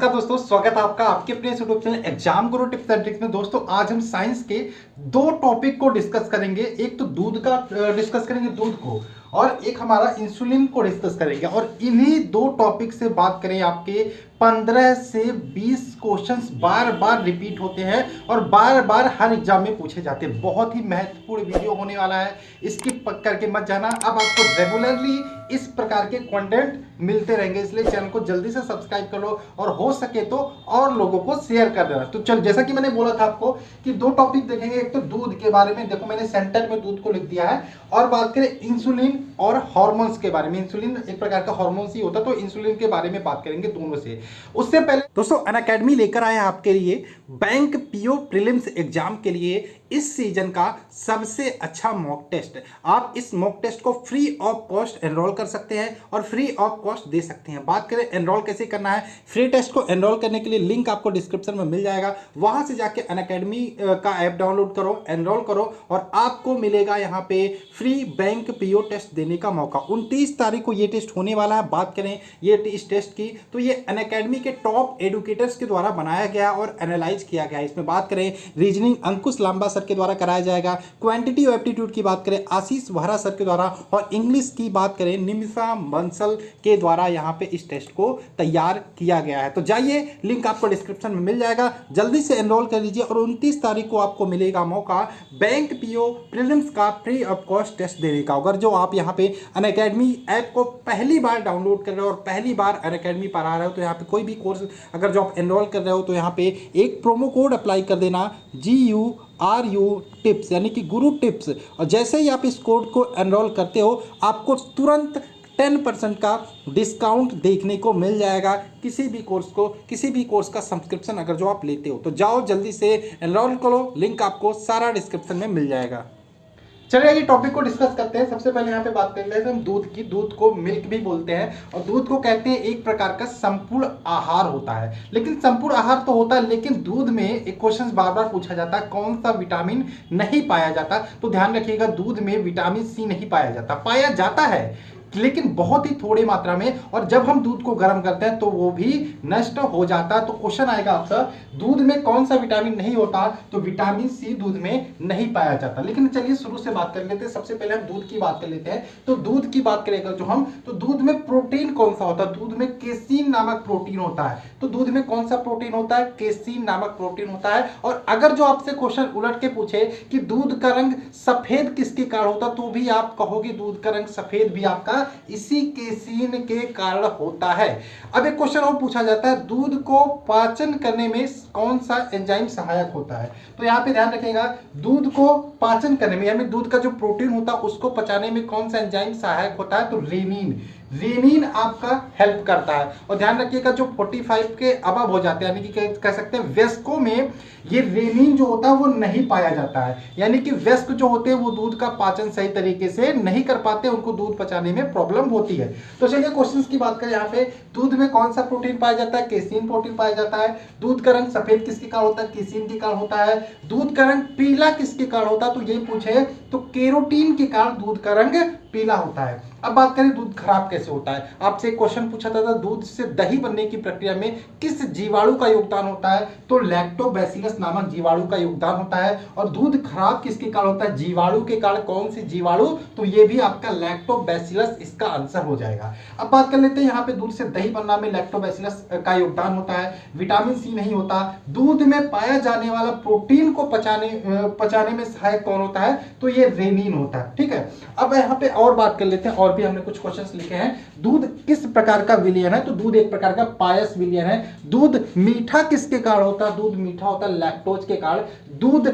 नमस्कार दोस्तों, स्वागत है आपका आपके अपने YouTube channel exam Guru tips and tricks में। दोस्तों आज हम साइंस के दो टॉपिक को डिस्कस करेंगे। एक तो दूध का डिस्कस करेंगे, दूध को, और एक हमारा इंसुलिन को डिस्कस करेंगे। और इन्हीं दो टॉपिक से बात करें, आपके 15 से 20 क्वेश्चंस बार बार रिपीट होते हैं और बार बार हर एग्जाम में पूछे जाते हैं। बहुत ही महत्वपूर्ण वीडियो होने वाला है, स्किप करके मत जाना। अब आपको रेगुलरली इस प्रकार के कंटेंट मिलते रहेंगे, इसलिए चैनल को जल्दी से सब्सक्राइब कर लो और हो सके तो और लोगों को शेयर कर देना। तो चल, जैसा कि मैंने बोला था आपको कि दो टॉपिक देखेंगे। एक तो दूध के बारे में, देखो मैंने सेंटर में दूध को लिख दिया है, और बात करें इंसुलिन और हार्मोन्स के बारे में। इंसुलिन एक प्रकार का हार्मोन ही होता है, तो इंसुलिन के बारे में बात करेंगे दोनों से। उससे पहले दोस्तों अनअकैडमी लेकर आए हैं आपके लिए बैंक पीओ प्रीलिम्स एग्जाम के लिए इस सीजन का सबसे अच्छा मॉक टेस्ट। आप इस मॉक टेस्ट को फ्री ऑफ कॉस्ट एनरोल कर सकते हैं और फ्री ऑफ कॉस्ट दे सकते हैं। बात करें एनरोल कैसे करना है, फ्री टेस्ट को एनरोल करने के लिए लिंक आपको डिस्क्रिप्शन में मिल जाएगा। वहां से जाके अनअकैडमी का ऐप डाउनलोड करो, एनरोल करो, और आपको मिलेगा यहाँ पे फ्री बैंक पीओ टेस्ट देने का मौका। 29 तारीख को ये टेस्ट होने वाला है। बात करें ये इस टेस्ट की, तो ये अनअकैडमी के टॉप एडुकेटर्स के द्वारा बनाया गया और एनालाइज किया गया। इसमें बात करें रीजनिंग अंकुश लांबा सर के द्वारा कराया जाएगा, क्वांटिटी और एप्टीट्यूड की बात करें आशीष वहरा सर के द्वारा, और इंग्लिश की बात करें निमिषा बंसल के द्वारा यहाँ पे इस टेस्ट को तैयार किया गया है। तो जाइए, लिंक आपको डिस्क्रिप्शन में मिल जाएगा, जल्दी से एनरोल कर लीजिए। और 29 तारीख को आपको मिलेगा मौका बैंक पीओ प्रीलिम्स का फ्री ऑफ कॉस्ट टेस्ट देने का। अगर जो आप यहाँ पे अनअकैडमी ऐप को पहली बार डाउनलोड कर रहे हो और पहली बार अनअकैडमी पर आ रहे हो, तो यहाँ पे कोई भी कोर्स अगर जो आप एनरोल कर रहे हो, तो यहाँ पे एक प्रोमो कोड अप्लाई कर देना, GURU टिप्स, यानी कि गुरु टिप्स। और जैसे ही आप इस कोड को एनरोल करते हो, आपको तुरंत 10% का डिस्काउंट देखने को मिल जाएगा किसी भी कोर्स का सब्सक्रिप्शन अगर जो आप लेते हो। तो जाओ जल्दी से एनरोल करो, लिंक आपको सारा डिस्क्रिप्शन में मिल जाएगा। चलिए ये टॉपिक को डिस्कस करते हैं। सबसे पहले यहाँ पे बात कर लेते हैं हम दूध की। दूध को मिल्क भी बोलते हैं, और दूध को कहते हैं एक प्रकार का संपूर्ण आहार होता है। लेकिन संपूर्ण आहार तो होता है, लेकिन दूध में एक क्वेश्चन बार बार पूछा जाता है, कौन सा विटामिन नहीं पाया जाता। तो ध्यान रखिएगा, दूध में विटामिन सी नहीं पाया जाता। पाया जाता है लेकिन बहुत ही थोड़ी मात्रा में, और जब हम दूध को गर्म करते हैं तो वो भी नष्ट हो जाता है। तो क्वेश्चन आएगा आपका, दूध में कौन सा विटामिन नहीं होता? तो विटामिन सी दूध में नहीं पाया जाता। लेकिन चलिए शुरू से बात कर लेते हैं। सबसे पहले हम दूध की बात कर लेते हैं। तो दूध की बात करें जो हम, तो दूध में प्रोटीन कौन सा होता है? दूध में केसीन नामक प्रोटीन होता है। तो दूध में कौन सा प्रोटीन होता है? केसीन नामक प्रोटीन होता है। और अगर जो आपसे क्वेश्चन उलट के पूछे कि दूध का रंग सफेद किसके कारण होता, तो भी आप कहोगे दूध का रंग सफेद भी आपका इसी केसीन के कारण होता है। अब एक क्वेश्चन और पूछा जाता है, दूध को पाचन करने में कौन सा एंजाइम सहायक होता है? तो यहाँ पे ध्यान रखिएगा, दूध को पाचन करने में, यानी दूध का जो प्रोटीन होता है उसको पचाने में कौन सा एंजाइम सहायक होता है? तो रेनिन आपका हेल्प करता है। और ध्यान रखिएगा, जो 45 के अबव हो जाते हैं, यानी कि कह सकते हैं वयस्कों में ये रेनिन जो होता है वो नहीं पाया जाता है। यानी कि वयस्क जो होते हैं वो दूध का पाचन सही तरीके से नहीं कर पाते, उनको दूध पचाने में प्रॉब्लम होती है। तो चलिए क्वेश्चंस की बात करें। यहाँ पे दूध में कौन सा प्रोटीन पाया जाता है? केसीन प्रोटीन पाया जाता है। दूध का रंग सफेद किसके कारण होता है? केसीन के कारण होता है। दूध का रंग पीला किसके कारण होता है? तो ये पूछे तो केरोटीन के कारण दूध का रंग पीला होता है। अब बात करें दूध खराब कैसे होता है। आपसे एक क्वेश्चन पूछा था, दूध से दही बनने की प्रक्रिया में किस जीवाणु का योगदान होता है? तो लैक्टोबैसिलस नामक जीवाणु का योगदान होता है। और दूध खराब किसके कारण होता है? जीवाणु के कारण। कौन सी जीवाणु? तो ये भी आपका लैक्टोबैसिलस इसका आंसर हो जाएगा। अब बात कर लेते हैं, यहाँ पे दूध से दही बनना में लैक्टोबैसिलस का योगदान होता है। विटामिन सी नहीं होता। दूध में पाया जाने वाला प्रोटीन को पचाने में सहायक कौन होता है? तो ये रेनिन होता है। ठीक है, अब यहाँ पे और बात कर लेते हैं, और भी हमने कुछ क्वेश्चंस लिखे हैं। दूध किस प्रकार का विलयन है? तो दूध एक प्रकार का पायस विलयन है। दूध मीठा किसके कारण होता है? दूध मीठा होता है लैक्टोज के कारण। दूध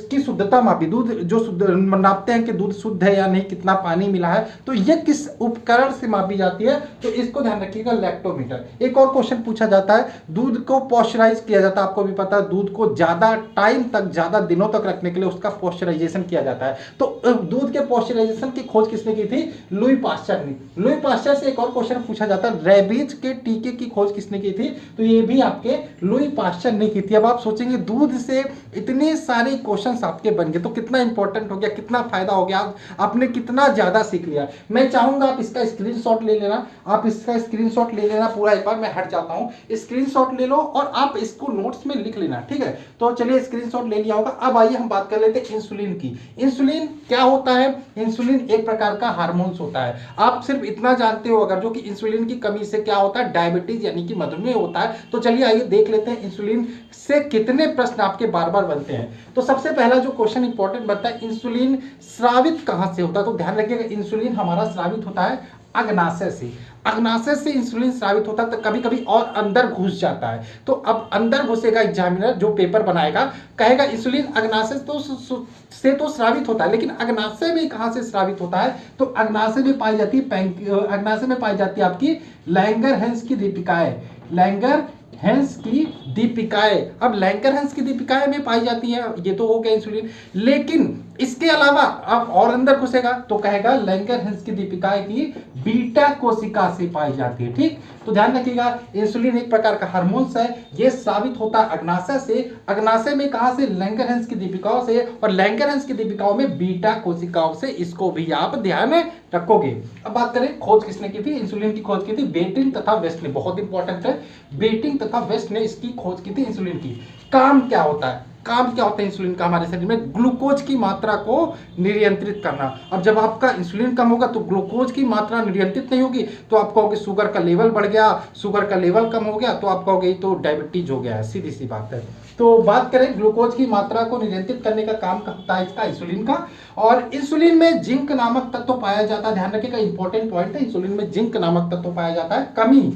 की शुद्धता मापी, दूध जो नापते हैं कि दूध शुद्ध है या नहीं, कितना पानी मिला है, तो यह किस उपकरण से मापी जाती है? तो इसको ध्यान रखिएगा, लैक्टोमीटर। एक और क्वेश्चन पूछा जाता है, दूध को पॉस्चराइज किया जाता है। आपको भी पता है, दूध को ज्यादा टाइम तक, ज्यादा दिनों तक रखने के लिए उसका पॉस्चराइजेशन किया जाता है। तो दूध के पॉस्चराइजेशन की खोज किसने की थी? लुई पास्चर ने। लुई पास्चर से एक और क्वेश्चन पूछा जाता है, रेबीज के टीके की खोज किसने की थी? तो ये भी आपके लुई पास्चर ने की थी। अब आप सोचेंगे दूध से इतने सारे क्वेश्चंस आपके बन गए तो कितना इंपॉर्टेंट हो गया, कितना फायदा हो गया, आपने कितना ज्यादा सीख लिया। मैं चाहूंगा आप इसका स्क्रीनशॉट ले लेना, आप इसका स्क्रीनशॉट ले लेना पूरा। एक बार मैं हट जाता हूं, स्क्रीनशॉट ले लो और आप इसको नोट्स में लिख लेना, ठीक है? तो चलिए स्क्रीनशॉट ले लिया होगा। अब आइए हम बात कर लेते हैं इंसुलिन की। इंसुलिन क्या होता है? इंसुलिन एक प्रकार का हार्मोन्स होता है। आप सिर्फ इतना जानते हो अगर जो कि इंसुलिन की कमी से क्या होता है? डायबिटीज यानी कि मधुमेह होता है। तो चलिए आइए देख लेते हैं इंसुलिन से कितने प्रश्न आपके बार बार बनते हैं। तो सबसे पहला जो क्वेश्चन इंपॉर्टेंट बनता है, इंसुलिन स्रावित कहां से होता है? तो ध्यान रखिएगा, इंसुलिन हमारा स्रावित होता है अग्नाशय से। अग्नाशय से इंसुलिन स्रावित होता है, तो कभी कभी और अंदर घुस जाता है। तो अब अंदर घुसेगा, एग्जामिनर जो पेपर बनाएगा कहेगा इंसुलिन अग्नाशय तो स्रावित होता है, लेकिन अग्नाशय में कहां से स्रावित होता है? तो अग्नाशय में पाई जाती है अग्नाशय में पाई जाती है आपकी लैंगरहैंस की दीपिकाएं। लैंगरहैंस की दीपिकाएं, अब लैंगरहैंस की दीपिकाएं में पाई जाती है, ये तो हो गया इंसुलिन। लेकिन इसके अलावा अब और अंदर घुसेगा तो कहेगा लैंगरहैंस की दीपिकाएं की बीटा कोशिका से पाई जाती है, ठीक? तो ध्यान रखिएगा, इंसुलिन एक प्रकार का हार्मोन्स है, ये स्रावित होता है अग्नाशय से। अग्नाशय में कहां से? लैंगरहैंस की दीपिकाओं से, और लैंगरहैंस की दीपिकाओं में बीटा कोशिकाओं से। इसको भी आप ध्यान में रखोगे। अब बात करें खोज किसने की थी? इंसुलिन की खोज की थी बेटिंग तथा वेस्ट ने। बहुत इंपॉर्टेंट है, बेटिंग तथा वेस्ट ने इसकी खोज की थी इंसुलिन की। काम क्या होता है? काम क्या होता है इंसुलिन का हमारे शरीर में? ग्लूकोज की मात्रा को नियंत्रित करना। अब जब आपका इंसुलिन कम होगा तो ग्लूकोज की मात्रा नियंत्रित नहीं होगी, तो आप कहोगे शुगर का लेवल बढ़ गया, शुगर का लेवल कम हो गया, तो आप कहोगे तो डायबिटीज हो गया है, सीधी सी बात है। तो बात करें ग्लूकोज की मात्रा को नियंत्रित करने का काम होता है इसका, इंसुलिन का। और इंसुलिन में जिंक नामक तत्व पाया जाता है। ध्यान रखिएगा, इंपॉर्टेंट पॉइंट है, इंसुलिन में जिंक नामक तत्व पाया जाता है। कमी,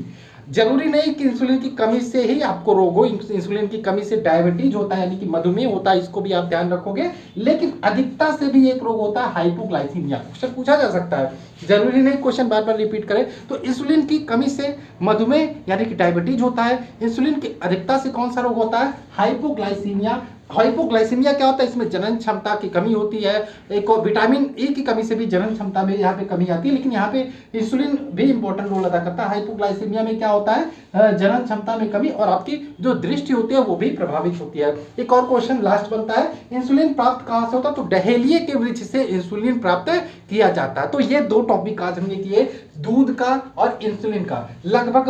जरूरी नहीं कि इंसुलिन की कमी से ही आपको रोग हो, इंसुलिन की कमी से डायबिटीज होता है यानी कि मधुमेह होता है, इसको भी आप ध्यान रखोगे। लेकिन अधिकता से भी एक रोग होता है हाइपोग्लाइसीमिया। क्वेश्चन पूछा जा सकता है, जरूरी नहीं क्वेश्चन बार बार रिपीट करें। तो इंसुलिन की कमी से मधुमेह यानी कि डायबिटीज होता है। इंसुलिन की अधिकता से कौन सा रोग होता है? हाइपोग्लाइसीमिया। हाइपोग्लाइसीमिया क्या होता है? इसमें जनन क्षमता की कमी होती है। एक और विटामिन ए की कमी से भी जनन क्षमता में यहाँ पे कमी आती है, लेकिन यहाँ पे इंसुलिन भी इंपॉर्टेंट रोल अदा करता है। हाइपोग्लाइसीमिया में क्या होता है? जनन क्षमता में कमी, और आपकी जो दृष्टि होती है वो भी प्रभावित होती है। एक और क्वेश्चन लास्ट बनता है, इंसुलिन प्राप्त कहाँ से होता है? तो डहेलिया के वृक्ष से इंसुलिन प्राप्त किया जाता है। तो ये दो टॉपिक आज हमने किए, दूध का और इंसुलिन का। लगभग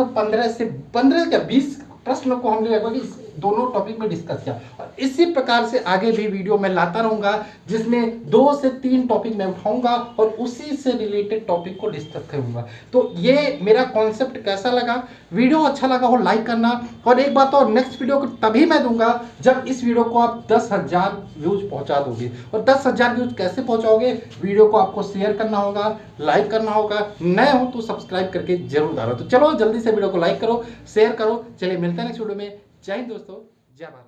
20 प्रश्नों को हमने लगभग इस दोनों टॉपिक में डिस्कस किया, और इसी प्रकार से आगे भी वीडियो मैं लाता रहूंगा, जिसमें 2 से 3 टॉपिक मैं उठाऊंगा और उसी से रिलेटेड टॉपिक को डिस्कस करूंगा। तो ये मेरा कॉन्सेप्ट कैसा लगा? वीडियो अच्छा लगा हो लाइक करना, और एक बात और, नेक्स्ट वीडियो को तभी मैं दूंगा जब इस वीडियो को आप 10,000 व्यूज पहुंचा दोगे। और 10,000 व्यूज कैसे पहुंचाओगे? वीडियो को आपको शेयर करना होगा, लाइक करना होगा, नए हो तो सब्सक्राइब करके जरूर डालो। तो चलो जल्दी से वीडियो को लाइक करो, शेयर करो। चलिए मिलते हैं नेक्स्ट वीडियो में। जय हिंद दोस्तों, जय भारत।